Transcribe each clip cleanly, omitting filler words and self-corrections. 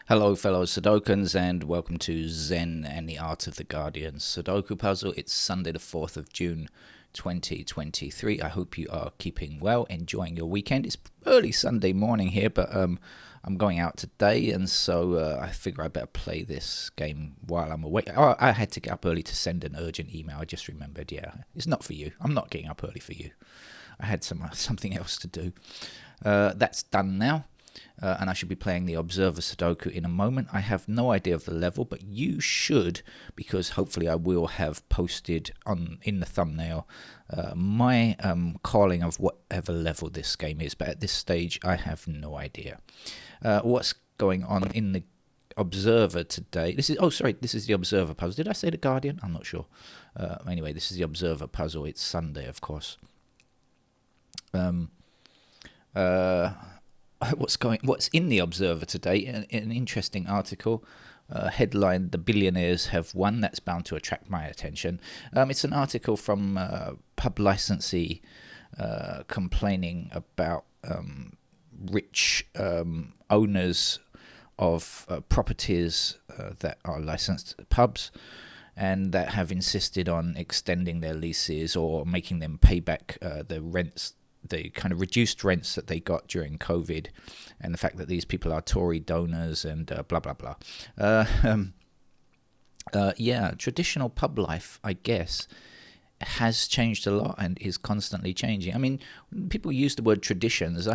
Hello, fellow Sudokans, and welcome to Zen and the Art of the Guardian Sudoku puzzle. It's Sunday, the 4th of June, 2023. I hope you are keeping well, enjoying your weekend. It's early Sunday morning here, but I'm going out today, and so I figure I better play this game while I'm awake. Oh, I had to get up early to send an urgent email. I just remembered, yeah, it's not for you. I'm not getting up early for you. I had something else to do. That's done now. And I should be playing the Observer Sudoku in a moment. I have no idea of the level, but you should, because hopefully I will have posted in the thumbnail my calling of whatever level this game is. But at this stage, I have no idea. What's going on in the Observer today? This is the Observer puzzle. Did I say the Guardian? I'm not sure. Anyway, this is the Observer puzzle. It's Sunday, of course. What's in the Observer today? An interesting article, headline: "The Billionaires Have Won." That's bound to attract my attention. It's an article from pub licensee complaining about rich owners of properties that are licensed pubs and that have insisted on extending their leases or making them pay back the rents, the kind of reduced rents that they got during COVID, and the fact that these people are Tory donors and blah, blah, blah. Traditional pub life, I guess, has changed a lot and is constantly changing. I mean, people use the word traditions.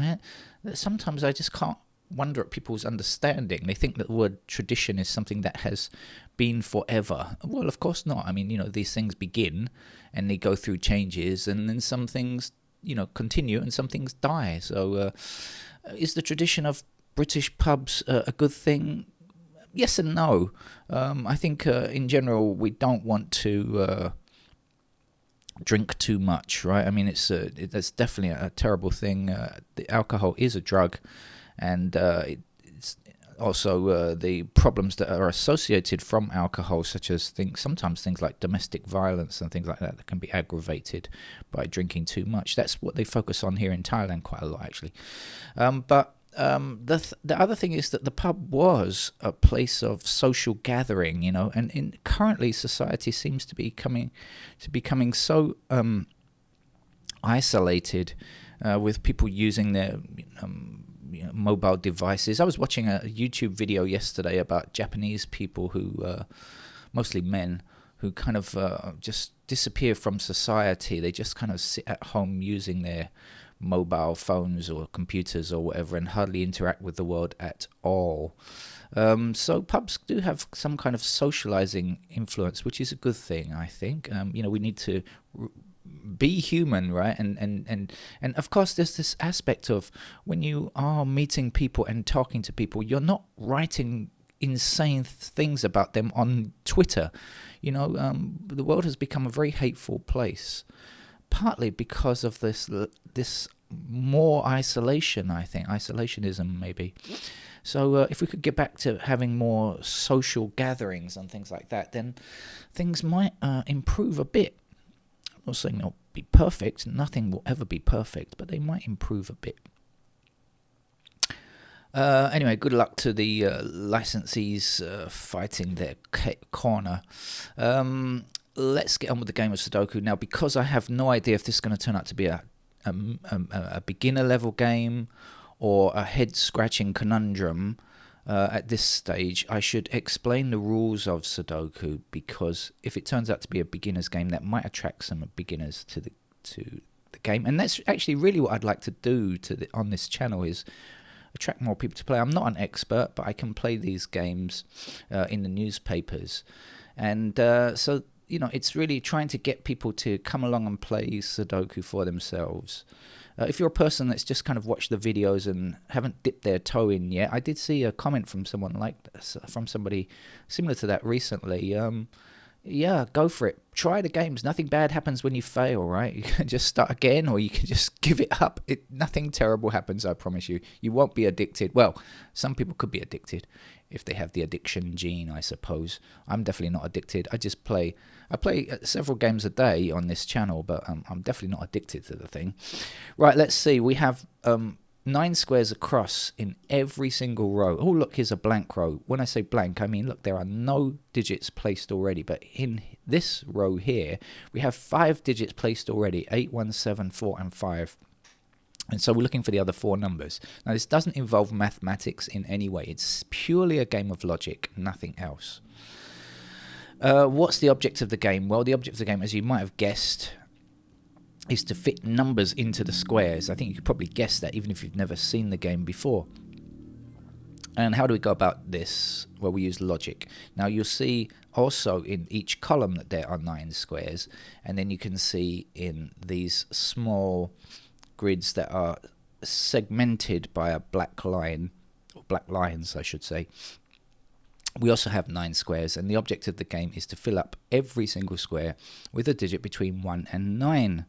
Sometimes I just can't wonder at people's understanding. They think that the word tradition is something that has been forever. Well, of course not. I mean, these things begin and they go through changes, and then some things continue and some things die. So is the tradition of British pubs a good thing? Yes and no. I think in general we don't want to drink too much, right? I mean, that's definitely a terrible thing. The alcohol is a drug, and it's also the problems that are associated from alcohol, such as sometimes things like domestic violence and things like that can be aggravated by drinking too much. That's what they focus on here in Thailand quite a lot, actually. But the other thing is that the pub was a place of social gathering, and currently society seems to be becoming so isolated, with people using their mobile devices. I was watching a YouTube video yesterday about Japanese people who, mostly men, who kind of just disappear from society. They just kind of sit at home using their mobile phones or computers or whatever and hardly interact with the world at all. So pubs do have some kind of socializing influence, which is a good thing, I think. We need to be human, right? And of course there's this aspect of when you are meeting people and talking to people, you're not writing insane things about them on Twitter. The world has become a very hateful place, partly because of this more isolation, I think, isolationism maybe. So if we could get back to having more social gatherings and things like that, then things might improve a bit. I'm not saying they'll be perfect. Nothing will ever be perfect, but they might improve a bit. Anyway, good luck to the licensees fighting their corner. Let's get on with the game of Sudoku now, because I have no idea if this is going to turn out to be a beginner level game or a head-scratching conundrum. At this stage, I should explain the rules of Sudoku, because if it turns out to be a beginner's game, that might attract some beginners to the game, and that's actually really what I'd like to do on this channel, is attract more people to play. I'm not an expert, but I can play these games in the newspapers, and so it's really trying to get people to come along and play Sudoku for themselves. If you're a person that's just kind of watched the videos and haven't dipped their toe in yet, I did see a comment from somebody similar to that recently. Yeah, go for it. Try the games. Nothing bad happens when you fail, right? You can just start again, or you can just give it up. Nothing terrible happens, I promise you. You won't be addicted. Well, some people could be addicted if they have the addiction gene, I suppose. I'm definitely not addicted. I play several games a day on this channel, but I'm definitely not addicted to the thing. Right, let's see. We have 9 squares across in every single row. Oh, look, here's a blank row. When I say blank, I mean, look, there are no digits placed already. But in this row here, we have 5 digits placed already, 8, 1, 7, 4, and 5. And so we're looking for the other 4 numbers. Now, this doesn't involve mathematics in any way. It's purely a game of logic, nothing else. What's the object of the game? Well, the object of the game, as you might have guessed, is to fit numbers into the squares. I think you could probably guess that even if you've never seen the game before. And how do we go about this? Well, we use logic. Now you'll see also in each column that there are 9 squares, and then you can see in these small grids that are segmented by a black line, or black lines I should say. We also have 9 squares, and the object of the game is to fill up every single square with a digit between 1 and 9.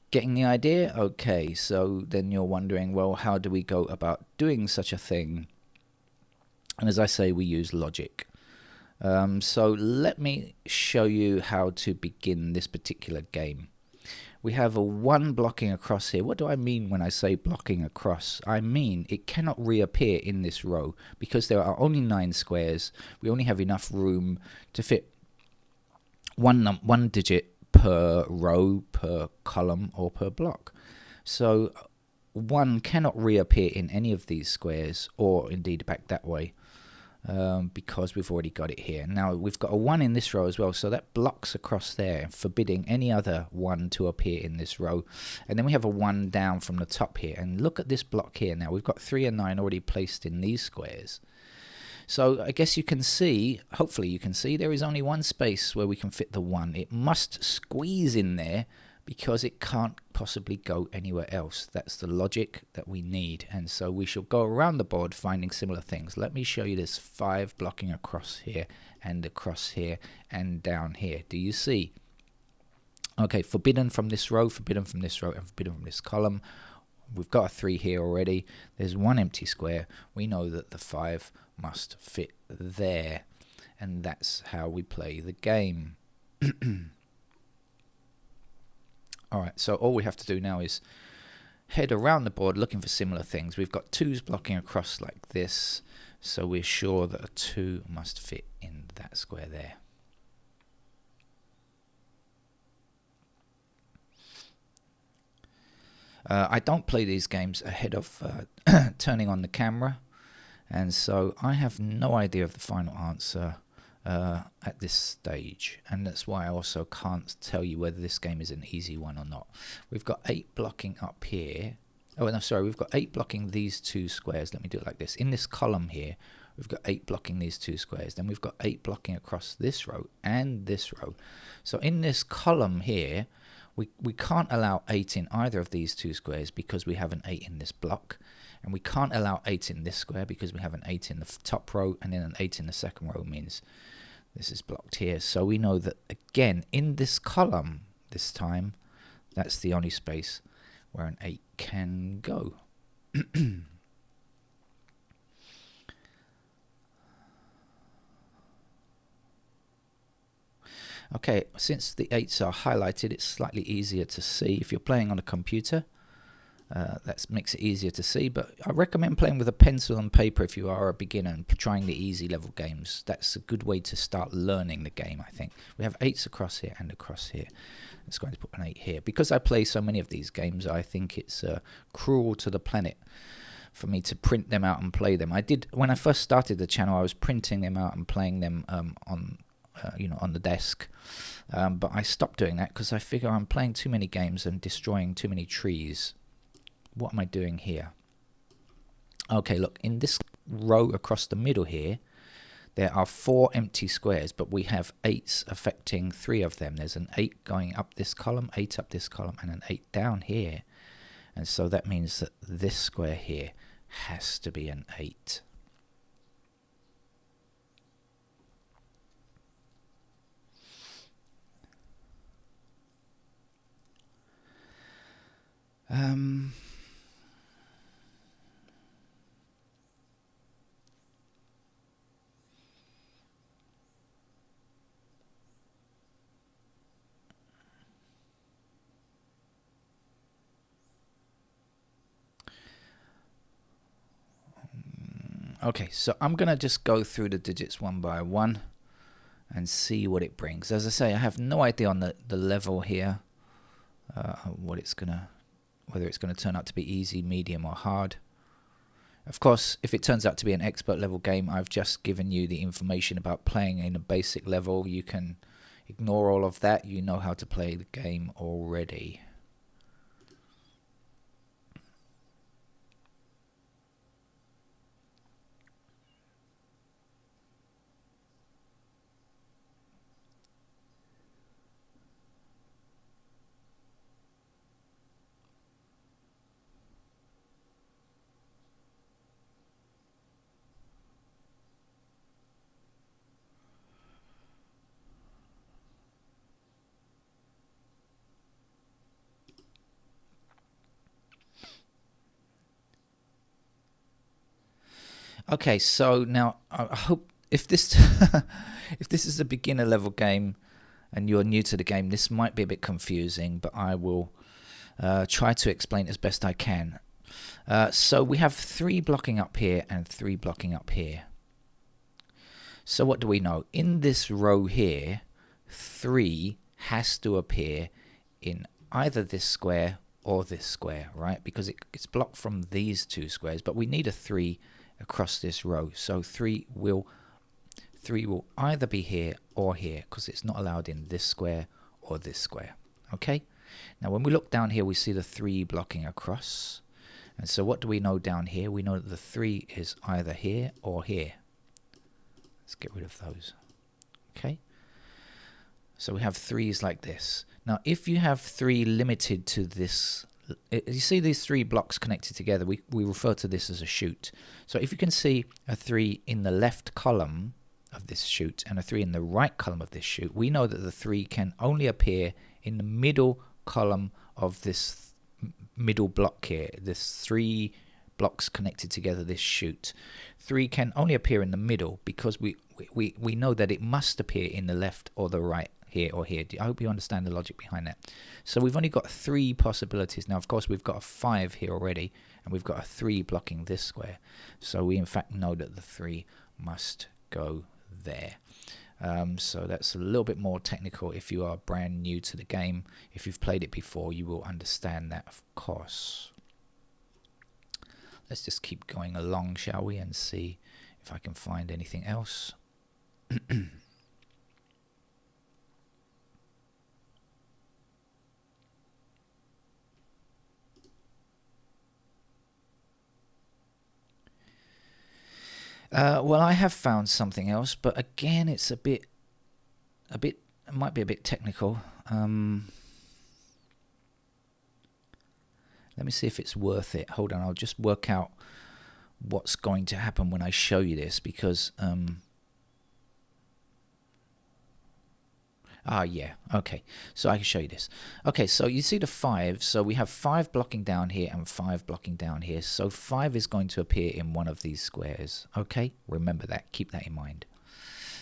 Getting the idea? Okay, so then you're wondering, well, how do we go about doing such a thing? And as I say, we use logic. So let me show you how to begin this particular game. We have a 1 blocking across here. What do I mean when I say blocking across? I mean it cannot reappear in this row because there are only 9 squares. We only have enough room to fit one digit per row, per column, or per block. So 1 cannot reappear in any of these squares, or indeed back that way, because we've already got it here. Now we've got a 1 in this row as well, so that blocks across there, forbidding any other 1 to appear in this row. And then we have a 1 down from the top here, and look at this block here. Now we've got 3 and 9 already placed in these squares. So I guess you can see, hopefully you can see, there is only one space where we can fit the 1. It must squeeze in there because it can't possibly go anywhere else. That's the logic that we need. And so we shall go around the board finding similar things. Let me show you this 5 blocking across here and across here and down here. Do you see? Okay, forbidden from this row, forbidden from this row, and forbidden from this column. We've got a 3 here already. There's 1 empty square. We know that the 5 must fit there. And that's how we play the game. Alright, so all we have to do now is head around the board looking for similar things. We've got 2s blocking across like this, so we're sure that a 2 must fit in that square there. I don't play these games ahead of turning on the camera, and so I have no idea of the final answer at this stage, and that's why I also can't tell you whether this game is an easy one or not. We've got 8 blocking up here. Oh no, sorry, we've got 8 blocking these 2 squares. Let me do it like this. In this column here, we've got 8 blocking these 2 squares. Then we've got 8 blocking across this row and this row. So in this column here, we can't allow 8 in either of these 2 squares because we have an 8 in this block. And we can't allow 8 in this square because we have an 8 in the top row, and then an 8 in the second row means this is blocked here. So we know that, again, in this column this time, that's the only space where an 8 can go. Okay, since the 8s are highlighted, it's slightly easier to see. If you're playing on a computer, that makes it easier to see, but I recommend playing with a pencil and paper if you are a beginner and trying the easy level games. That's a good way to start learning the game, I think. We have 8s across here and across here. Let's go and put an 8 here. Because I play so many of these games, I think it's cruel to the planet for me to print them out and play them. I did, when I first started the channel, I was printing them out and playing them on the desk, but I stopped doing that because I figure I'm playing too many games and destroying too many trees. What am I doing here? Okay, look, in this row across the middle here, there are 4 empty squares, but we have 8s affecting 3 of them. There's an 8 going up this column, 8 up this column, and an 8 down here. And so that means that this square here has to be an 8. Okay, so I'm going to just go through the digits one by one and see what it brings. As I say, I have no idea on the level here, whether it's going to turn out to be easy, medium or hard. Of course, if it turns out to be an expert level game, I've just given you the information about playing in a basic level. You can ignore all of that. You know how to play the game already. Okay, so now I hope if this if this is a beginner level game and you're new to the game, this might be a bit confusing, but I will try to explain as best I can. So we have 3 blocking up here and 3 blocking up here. So what do we know? In this row here, 3 has to appear in either this square or this square, right? Because it's blocked from these 2 squares, but we need a 3 across this row. So 3 will either be here or here, because it's not allowed in this square or this square. Okay? Now when we look down here, we see the 3 blocking across. And so what do we know down here? We know that the 3 is either here or here. Let's get rid of those. Okay? So we have 3s like this. Now if you have 3 limited to this, you see these 3 blocks connected together, we refer to this as a chute. So if you can see a 3 in the left column of this chute and a 3 in the right column of this chute, we know that the 3 can only appear in the middle column of this middle block here. This 3 blocks connected together, this chute. 3 can only appear in the middle because we know that it must appear in the left or the right, here or here. I hope you understand the logic behind that. So we've only got 3 possibilities. Now, of course, we've got a 5 here already, and we've got a 3 blocking this square. So we, in fact, know that the 3 must go there. So that's a little bit more technical if you are brand new to the game. If you've played it before, you will understand that, of course. Let's just keep going along, shall we, and see if I can find anything else. Well, I have found something else, but again, it's it might be a bit technical. Let me see if it's worth it. Hold on, I'll just work out what's going to happen when I show you this, because yeah, okay, so I can show you this. Okay, so you see the 5, so we have 5 blocking down here and 5 blocking down here, so 5 is going to appear in one of these squares. Okay, remember that, keep that in mind.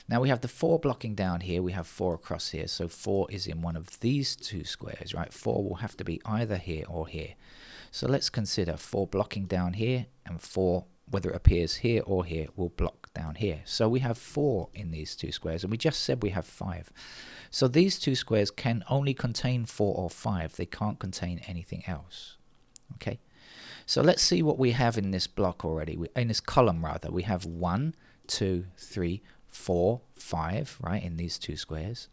Now we have the 4 blocking down here, we have 4 across here, so 4 is in one of these 2 squares, right? 4 will have to be either here or here. So let's consider 4 blocking down here, and 4, whether it appears here or here, will block down here. So we have 4 in these 2 squares, and we just said we have 5. So these 2 squares can only contain 4 or 5. They can't contain anything else. Okay? So let's see what we have in this block already. In this column, rather. We have 1, 2, 3, 4, 5, right, in these 2 squares.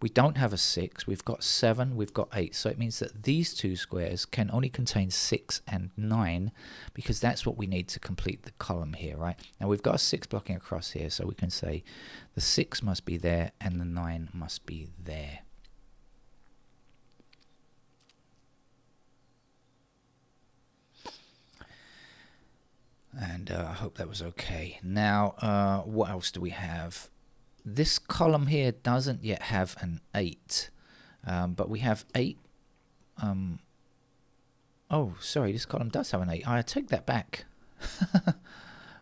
We don't have a 6. We've got 7, we've got 8. So it means that these 2 squares can only contain 6 and 9, because that's what we need to complete the column here, right? Now we've got a 6 blocking across here, so we can say the 6 must be there and the 9 must be there. And I hope that was okay. Now, what else do we have? This column here doesn't yet have an 8, but we have 8. Oh, sorry, this column does have an 8. I take that back.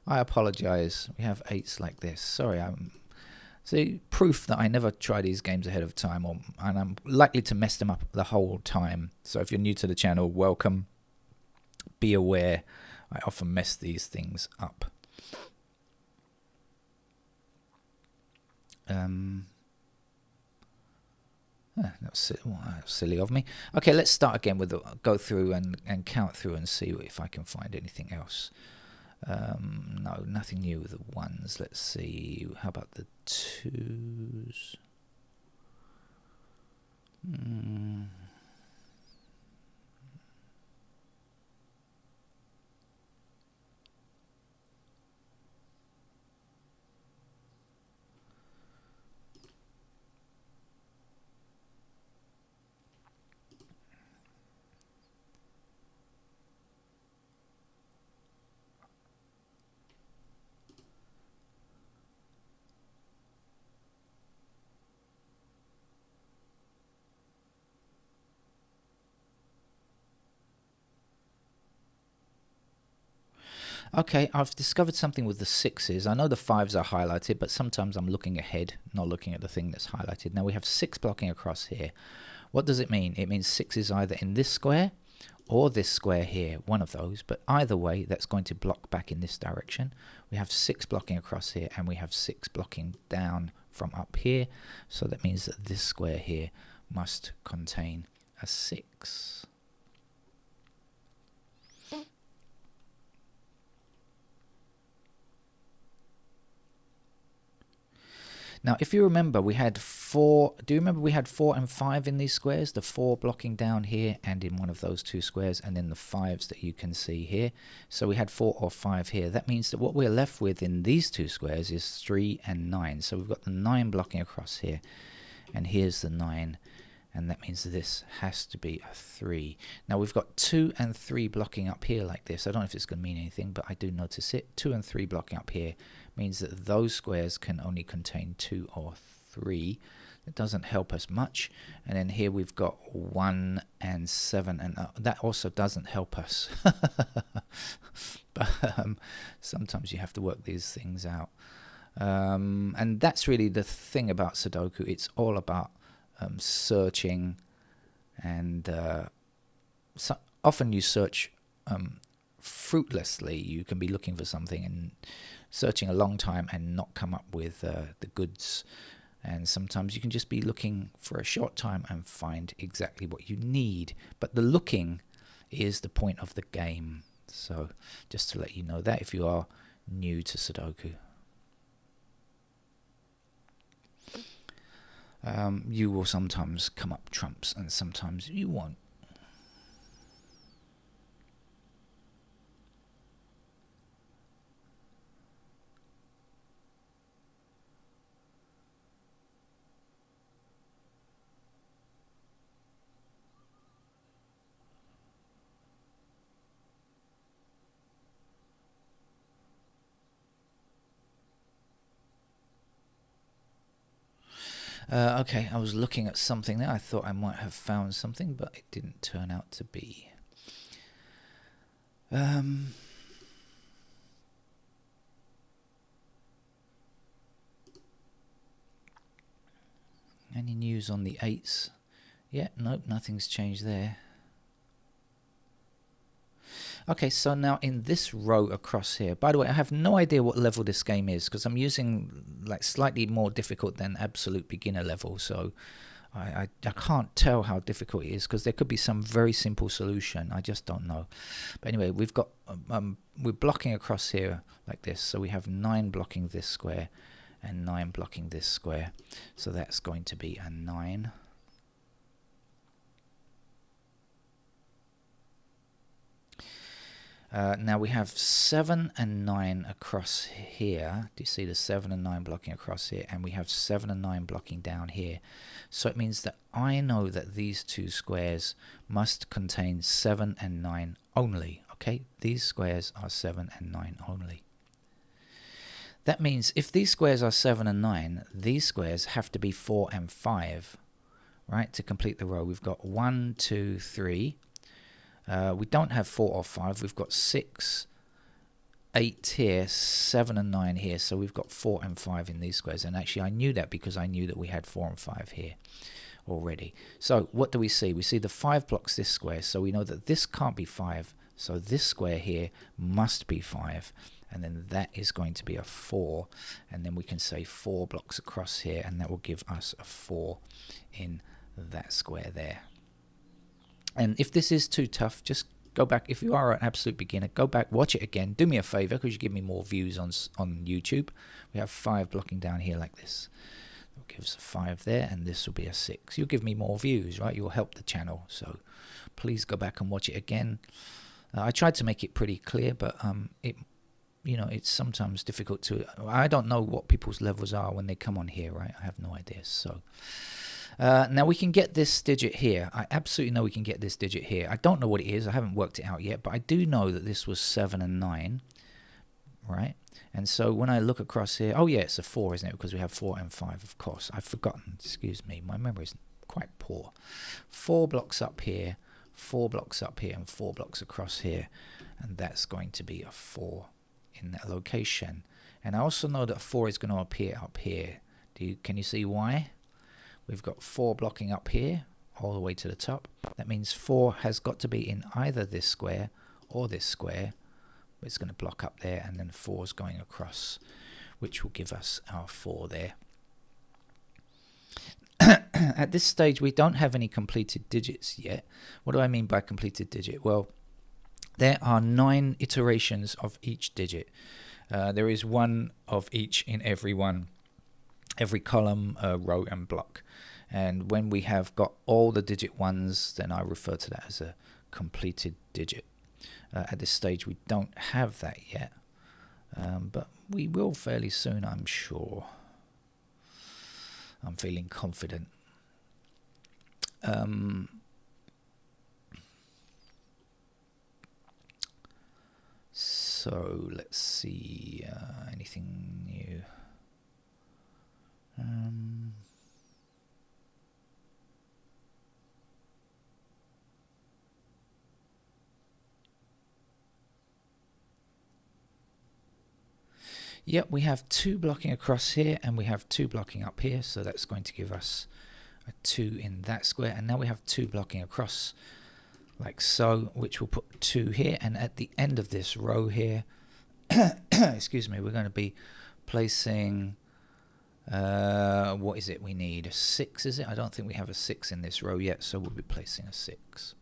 I apologize. We have 8s like this. Sorry, see, proof that I never try these games ahead of time, and I'm likely to mess them up the whole time. So if you're new to the channel, welcome. Be aware, I often mess these things up. That's silly of me. Okay, let's start again with go through and count through and see if I can find anything else. No, nothing new with the ones. Let's see. How about the twos? Okay, I've discovered something with the sixes. I know the fives are highlighted, but sometimes I'm looking ahead, not looking at the thing that's highlighted. Now we have 6 blocking across here. What does it mean? It means 6 is either in this square or this square here, one of those, but either way that's going to block back in this direction. We have 6 blocking across here, and we have 6 blocking down from up here, so that means that this square here must contain a 6. Now, if you remember, we had 4. Do you remember we had 4 and 5 in these squares? The 4 blocking down here and in one of those 2 squares, and then the 5s that you can see here. So we had 4 or 5 here. That means that what we're left with in these 2 squares is 3 and 9. So we've got the 9 blocking across here, and here's the 9. And that means this has to be a 3. Now we've got 2 and 3 blocking up here like this. I don't know if it's going to mean anything, but I do notice it. 2 and 3 blocking up here means that those squares can only contain 2 or 3. It doesn't help us much. And then here we've got 1 and 7, and that also doesn't help us. But sometimes you have to work these things out. And that's really the thing about Sudoku. It's all about searching, and so often you search fruitlessly. You can be looking for something and searching a long time and not come up with the goods, and sometimes you can just be looking for a short time and find exactly what you need, but the looking is the point of the game. So just to let you know that if you are new to Sudoku. You will sometimes come up trumps and sometimes you won't. Okay, I was looking at something there. I thought I might have found something, but it didn't turn out to be. Any news on the 8s? Yeah, nope, nothing's changed there. Okay, so now in this row across here, by the way, I have no idea what level this game is because I'm using like slightly more difficult than absolute beginner level, so I can't tell how difficult it is because there could be some very simple solution. I just don't know. But anyway, we've got we're blocking across here like this, so we have 9 blocking this square and 9 blocking this square, so that's going to be a 9. Now we have 7 and 9 across here. Do you see the 7 and 9 blocking across here? And we have 7 and 9 blocking down here. So it means that I know that these 2 squares must contain 7 and 9 only. Okay, these squares are 7 and 9 only. That means if these squares are 7 and 9, these squares have to be 4 and 5, right, to complete the row. We've got 1, 2, 3. We don't have 4 or 5. We've got 6, 8 here, 7 and 9 here. So we've got 4 and 5 in these squares. And actually I knew that because I knew that we had 4 and 5 here already. So what do we see? We see the 5 blocks this square. So we know that this can't be 5. So this square here must be 5. and then that is going to be a 4, and then we can say 4 blocks across here, and that will give us a 4 in that square there. And if this is too tough, just go back. If you are an absolute beginner, go back, watch it again. Do me a favor, because you give me more views on YouTube. We have 5 blocking down here like this. It gives a 5 there, and this will be a 6. You'll give me more views, right? You'll help the channel. So please go back and watch it again. I tried to make it pretty clear, but it's sometimes difficult to. I don't know what people's levels are when they come on here, right? I have no idea. So now we can get this digit here. I absolutely know we can get this digit here. I don't know what it is. I haven't worked it out yet, but I do know that this was 7 and 9, right? And so when I look across here, oh yeah, it's a 4, isn't it? Because we have 4 and 5, of course. I've forgotten. Excuse me. My memory is quite poor. 4 blocks up here, 4 blocks up here, and 4 blocks across here. And that's going to be a 4 in that location. And I also know that 4 is going to appear up here. Can you see why? We've got 4 blocking up here all the way to the top. That means 4 has got to be in either this square or this square. It's going to block up there, and then 4 is going across, which will give us our 4 there. At this stage, we don't have any completed digits yet. What do I mean by completed digit? Well, there are 9 iterations of each digit. There is 1 of each in every column, row, and block. And when we have got all the digit 1s, then I refer to that as a completed digit. At this stage, we don't have that yet, but we will fairly soon, I'm sure. I'm feeling confident. So let's see, anything new? Yep, we have 2 blocking across here, and we have 2 blocking up here, so that's going to give us a 2 in that square. And now we have 2 blocking across like so, which will put 2 here. And at the end of this row here, excuse me, we're going to be placing, what is it we need? A 6, is it? I don't think we have a 6 in this row yet, so we'll be placing a 6.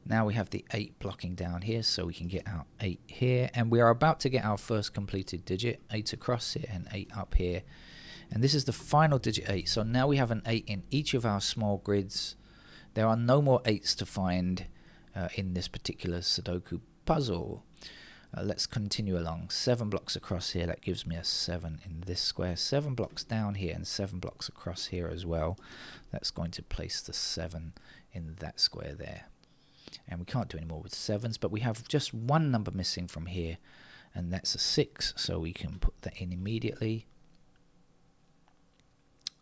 Now we have the 8 blocking down here, so we can get our 8 here. And we are about to get our first completed digit, 8 across here and 8 up here. And this is the final digit 8. So now we have an 8 in each of our small grids. There are no more 8s to find in this particular Sudoku puzzle. Let's continue along. 7 blocks across here, that gives me a 7 in this square. 7 blocks down here and 7 blocks across here as well. That's going to place the 7 in that square there. And we can't do any more with 7s, but we have just 1 number missing from here, and that's a 6, so we can put that in immediately.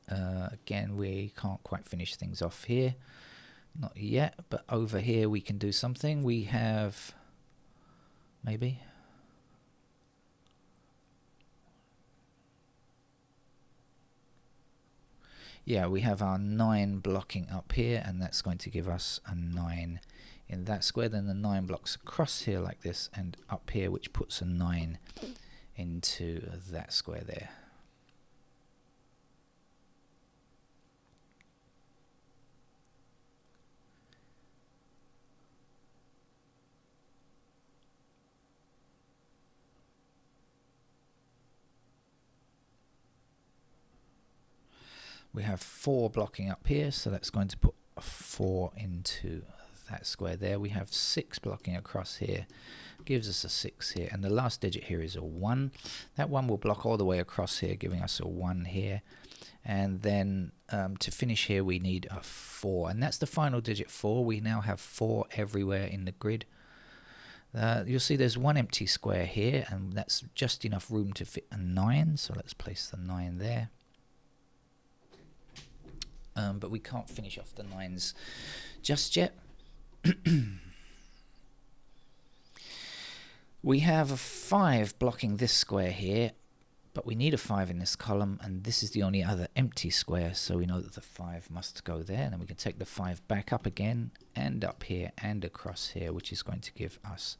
Again, we can't quite finish things off here, not yet, but over here we can do something. We have, maybe, yeah, we have our 9 blocking up here, and that's going to give us a 9 in that square. Then the 9 blocks across here like this and up here, which puts a 9 into that square there. We have 4 blocking up here, so that's going to put a 4 into that square there. We have 6 blocking across here, gives us a 6 here, and the last digit here is a 1. That 1 will block all the way across here, giving us a 1 here. And then to finish here we need a 4, and that's the final digit 4. We now have 4 everywhere in the grid. You'll see there's 1 empty square here, and that's just enough room to fit a 9, so let's place the 9 there. But we can't finish off the 9s just yet. We have a 5 blocking this square here, But we need a 5 in this column, and this is the only other empty square, so we know that the 5 must go there. And then we can take the 5 back up again, and up here, and across here, which is going to give us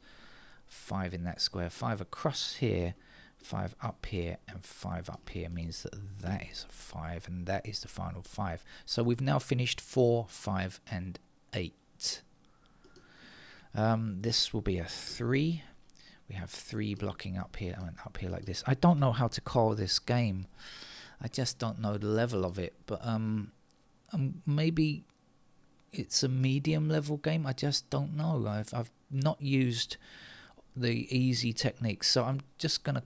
5 in that square. 5 across here, 5 up here, and 5 up here means that that is a 5, and that is the final 5. So we've now finished 4, 5, and 8. This will be a 3. We have 3 blocking up here and up here like this. I don't know how to call this game. I just don't know the level of it. But maybe it's a medium level game. I just don't know. I've not used the easy techniques, so I'm just gonna.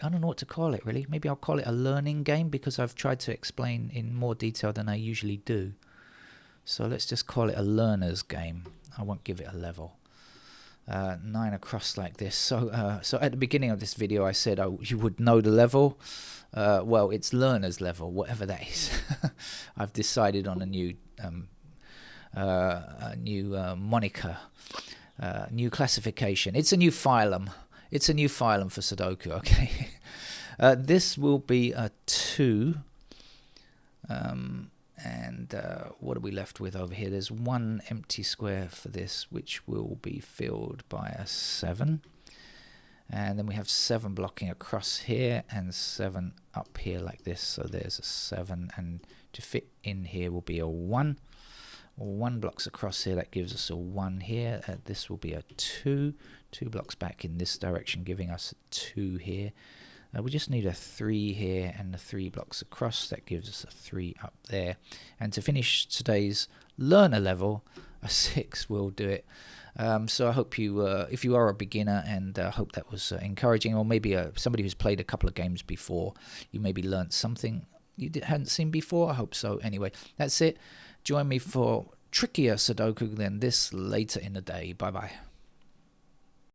I don't know what to call it really. Maybe I'll call it a learning game because I've tried to explain in more detail than I usually do. So let's just call it a learner's game. I won't give it a level. 9 across like this. So at the beginning of this video I said you would know the level. Well, it's learner's level, whatever that is. I've decided on a new moniker, new classification. It's a new phylum. It's a new phylum for Sudoku. Okay. This will be a 2. And what are we left with over here? There's 1 empty square for this, which will be filled by a 7. And then we have 7 blocking across here and 7 up here like this. So there's a 7, and to fit in here will be a 1. 1 blocks across here, that gives us a 1 here. This will be a 2. 2 blocks back in this direction, giving us a 2 here. We just need a 3 here and the 3 blocks across. That gives us a 3 up there. And to finish today's learner level, a 6 will do it. So I hope you, if you are a beginner, and hope that was encouraging, or maybe somebody who's played a couple of games before, you maybe learnt something you hadn't seen before. I hope so. Anyway, that's it. Join me for trickier Sudoku than this later in the day. Bye-bye.